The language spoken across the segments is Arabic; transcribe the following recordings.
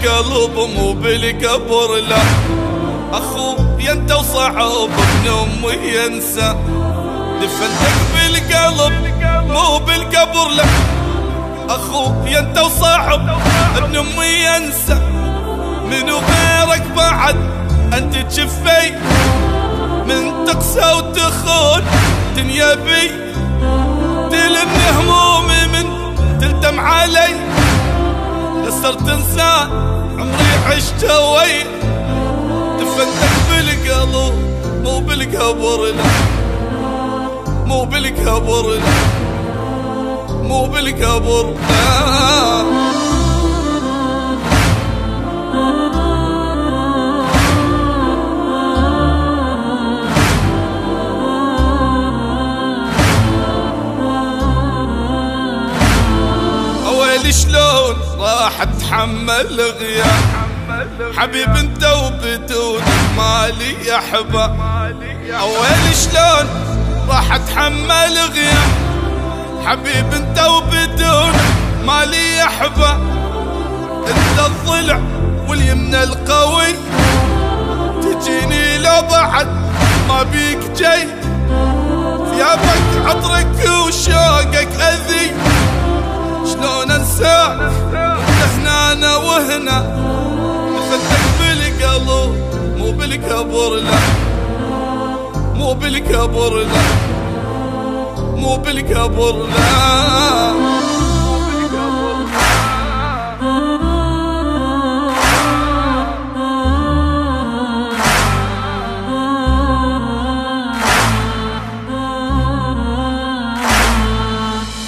بالقلب مو بالقبر لا. اخويا انت وصعب ابن امي ينسى، دفنتك بالقلب مو بالقبر لا. اخويا انت وصعب ابن امي ينسى، منو غيرك بعد انت تشفي، من تقسى وتخون دنيا بي، تلم همومي من تلتم علي، صرت انسان عمري عشته وين، دفنتك بالقلب مو بالقبر لا، مو بالقبر لا، مو بالقبر لا. شلون راح اتحمل غياب حبيب انت وبدونك مالي احبه، اويلي شلون راح اتحمل غياب حبيب انت وبدونك مالي احبه، انت الضلع واليمنى القوي، تجيني لو بعد ما بيك جاي، ثيابك عطرك وشوقك اذي، شلون انساك وانت هنا انا وهنا، دفنتك بالقلب مو بالقبر لا، مو بالقبر لا، مو بالقبر لا.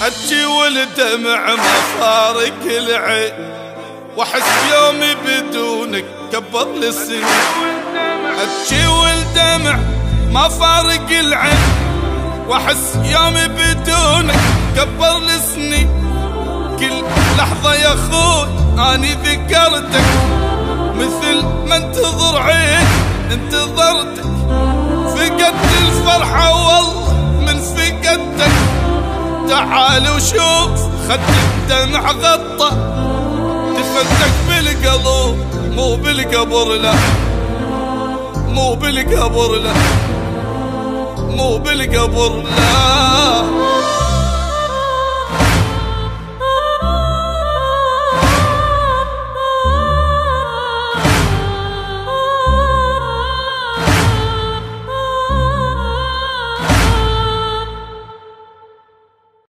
ابكي والدمع ما فارق العين، واحس بيومي بدونك كبر لي السنين، ابكي والدمع ما فارق العين، واحس يومي بدونك كبر لي السنين، كل لحظة يا اخوي اني ذكرتك، مثل ما انتظر عين انتظرتك، فقدت الفرحة والله من فقدتك، تعال وشوف خد الدمع غطى، دفنتك بالقلب مو بالقبر لا، مو بالقبر لا، مو بالقبر لا.